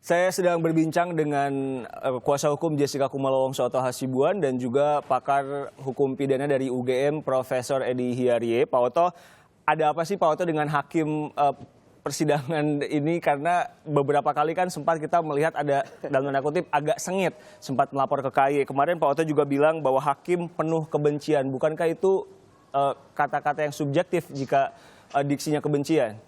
Saya sedang berbincang dengan kuasa hukum Jessica Kumala Wongso atau Hasibuan dan juga pakar hukum pidana dari UGM Profesor Edi Hiarie. Pak Oto, ada apa sih Pak Oto dengan hakim persidangan ini? Karena beberapa kali kan sempat kita melihat ada dalam tanda kutip agak sengit, sempat melapor ke KAY. Kemarin Pak Oto juga bilang bahwa hakim penuh kebencian. Bukankah itu kata-kata yang subjektif jika diksinya kebencian?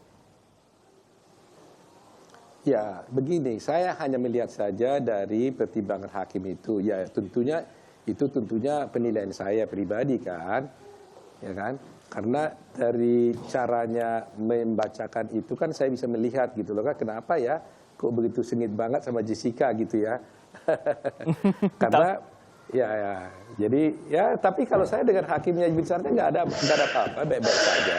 Ya, begini, saya hanya melihat saja dari pertimbangan hakim itu. Ya, tentunya penilaian saya pribadi kan, ya kan? Karena dari caranya membacakan itu kan saya bisa melihat gitu loh kan, kenapa ya kok begitu sengit banget sama Jessica gitu ya? Karena ya, jadi ya tapi kalau saya dengan hakimnya bicaranya nggak ada apa-apa, baik-baik saja.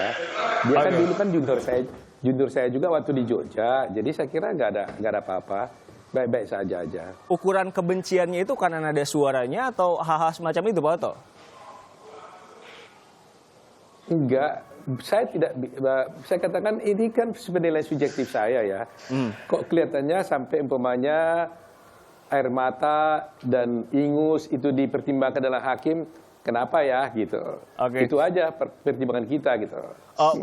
Dia kan dulu kan junior saya juga waktu di Jogja, jadi saya kira nggak ada apa-apa, baik-baik saja aja. Ukuran kebenciannya itu karena nada suaranya atau hal-hal semacam itu, Pak Oto? Enggak, saya katakan ini kan penilaian subjektif saya ya. Kok kelihatannya sampai umpamanya air mata dan ingus itu dipertimbangkan dalam hakim, kenapa ya gitu. Itu aja pertimbangan kita gitu.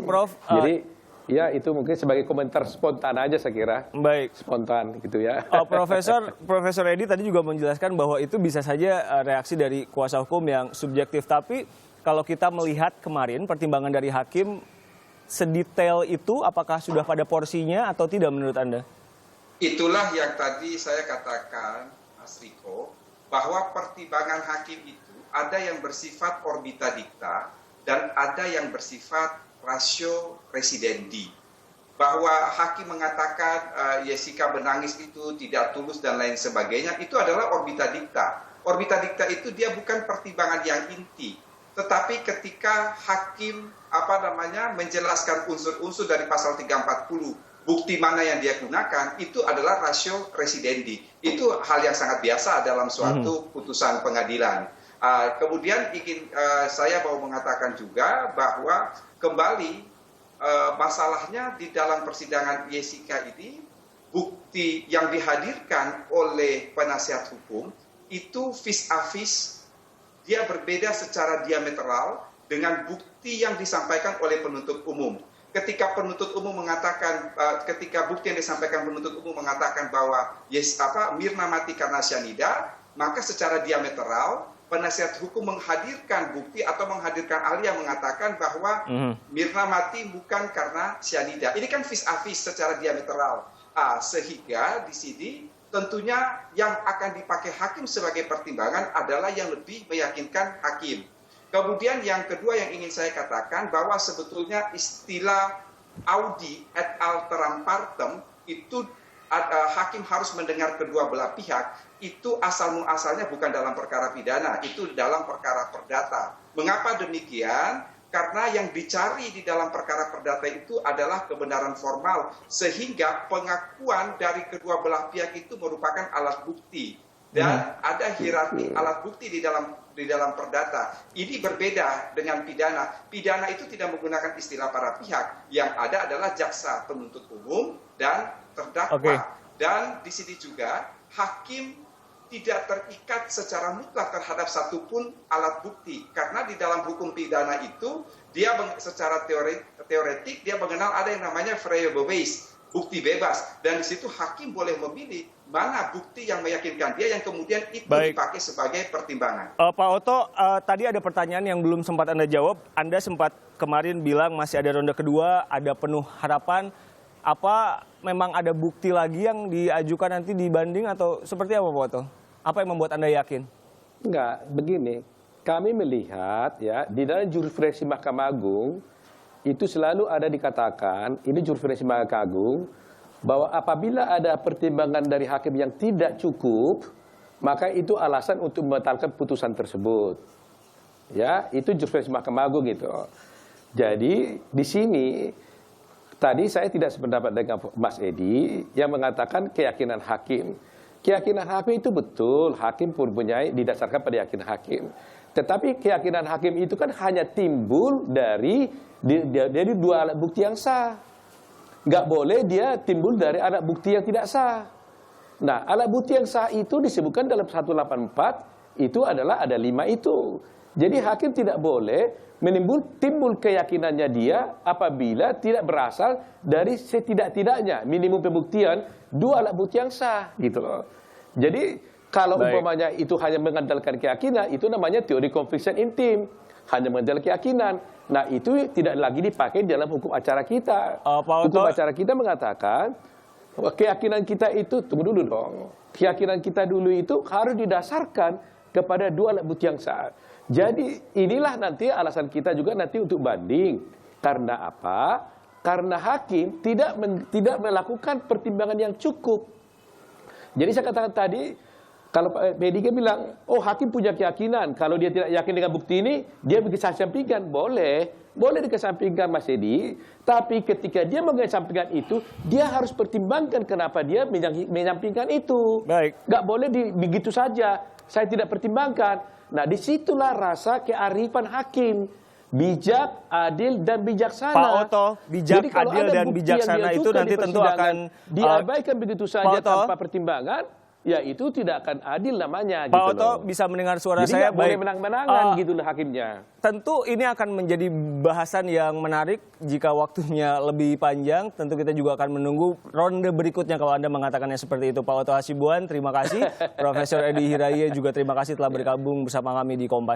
Prof, jadi ya itu mungkin sebagai komentar spontan aja saya kira. Baik. Spontan gitu ya. Profesor Edi tadi juga menjelaskan bahwa itu bisa saja reaksi dari kuasa hukum yang subjektif. Tapi kalau kita melihat kemarin pertimbangan dari hakim sedetail itu, apakah sudah pada porsinya atau tidak menurut Anda? Itulah yang tadi saya katakan, Mas Riko, bahwa pertimbangan hakim itu ada yang bersifat orbita dicta dan ada yang bersifat ratio residendi. Bahwa hakim mengatakan Jessica menangis itu tidak tulus dan lain sebagainya, itu adalah orbita dicta. Orbita dicta itu dia bukan pertimbangan yang inti. Tetapi ketika hakim menjelaskan unsur-unsur dari pasal 340, bukti mana yang dia gunakan, itu adalah ratio residendi. Itu hal yang sangat biasa dalam suatu putusan pengadilan. Kemudian saya mau mengatakan juga bahwa kembali masalahnya di dalam persidangan Jessica ini, bukti yang dihadirkan oleh penasihat hukum itu vis-a-vis, dia berbeda secara diametral dengan bukti yang disampaikan oleh penuntut umum. Ketika penuntut umum mengatakan, ketika bukti yang disampaikan penuntut umum mengatakan bahwa Mirna mati karena cyanida, maka secara diametral penasihat hukum menghadirkan bukti atau menghadirkan ahli yang mengatakan bahwa Mirna mati bukan karena cyanida. Ini kan vis-a-vis secara diametral. Sehingga di sini tentunya yang akan dipakai hakim sebagai pertimbangan adalah yang lebih meyakinkan hakim. Kemudian yang kedua yang ingin saya katakan bahwa sebetulnya istilah audi et alteram partem itu hakim harus mendengar kedua belah pihak, itu asal-muasalnya bukan dalam perkara pidana, itu dalam perkara perdata. Mengapa demikian? Karena yang dicari di dalam perkara perdata itu adalah kebenaran formal, sehingga pengakuan dari kedua belah pihak itu merupakan alat bukti. Dan ada hierarki alat bukti di dalam perdata. Ini berbeda dengan pidana. Pidana itu tidak menggunakan istilah para pihak. Yang ada adalah jaksa penuntut umum dan terdakwa. Dan di sini juga hakim tidak terikat secara mutlak terhadap satupun alat bukti. Karena di dalam hukum pidana itu, dia secara teoretik dia mengenal ada yang namanya free base, bukti bebas. Dan di situ hakim boleh memilih mana bukti yang meyakinkan dia yang kemudian itu dipakai sebagai pertimbangan. Pak Oto, tadi ada pertanyaan yang belum sempat Anda jawab. Anda sempat kemarin bilang masih ada ronde kedua, ada penuh harapan. Apa memang ada bukti lagi yang diajukan nanti dibanding atau seperti apa Pak Oto? Apa yang membuat Anda yakin? Enggak, begini. Kami melihat ya di dalam jurisprudensi Mahkamah Agung itu selalu ada dikatakan, ini jurisprudensi Mahkamah Agung, bahwa apabila ada pertimbangan dari hakim yang tidak cukup, maka itu alasan untuk membatalkan putusan tersebut. Ya, itu jurisprudensi Mahkamah Agung itu. Jadi di sini tadi saya tidak sependapat dengan Mas Edi yang mengatakan keyakinan hakim. Keyakinan hakim itu betul, hakim mempunyai didasarkan pada keyakinan hakim. Tetapi keyakinan hakim itu kan hanya timbul dari dua alat bukti yang sah. Nggak boleh dia timbul dari alat bukti yang tidak sah. Nah, alat bukti yang sah itu disebutkan dalam 184 itu adalah ada 5 itu. Jadi hakim tidak boleh timbul keyakinannya dia apabila tidak berasal dari setidak-tidaknya minimum pembuktian 2 alat bukti yang sah gitu loh. Jadi kalau umpamanya itu hanya mengandalkan keyakinan, itu namanya teori konfliksen intim, hanya mengandalkan keyakinan. Nah, itu tidak lagi dipakai dalam hukum acara kita. Hukum acara kita mengatakan keyakinan kita itu, tunggu dulu dong, keyakinan kita dulu itu harus didasarkan kepada 2 alat bukti yang sah. Jadi inilah nanti alasan kita juga nanti untuk banding. Karena apa? Karena hakim tidak melakukan pertimbangan yang cukup. Jadi saya katakan tadi, kalau Pak PDK bilang, oh hakim punya keyakinan, kalau dia tidak yakin dengan bukti ini, dia dikesampingkan. Boleh dikesampingkan Mas Edi, tapi ketika dia mengesampingkan itu, dia harus pertimbangkan kenapa dia menyampingkan itu. Baik. Nggak boleh begitu saja, saya tidak pertimbangkan. Nah, disitulah rasa kearifan hakim. Bijak, adil, dan bijaksana. Pak Oto, bijak, Jadi, kalau adil, ada dan bukti bijaksana yang itu nanti tentu akan diabaikan begitu saja Pak Oto, tanpa pertimbangan, ya itu tidak akan adil namanya. Pak gitu Oto loh. bisa mendengar suara Jadi saya. nggak boleh menang-menangan gitu loh hakimnya. Tentu ini akan menjadi bahasan yang menarik jika waktunya lebih panjang. Tentu kita juga akan menunggu ronde berikutnya kalau Anda mengatakannya seperti itu. Pak Oto Hasibuan, terima kasih. Profesor Edi Hiraye juga terima kasih telah bergabung bersama kami di Kompas.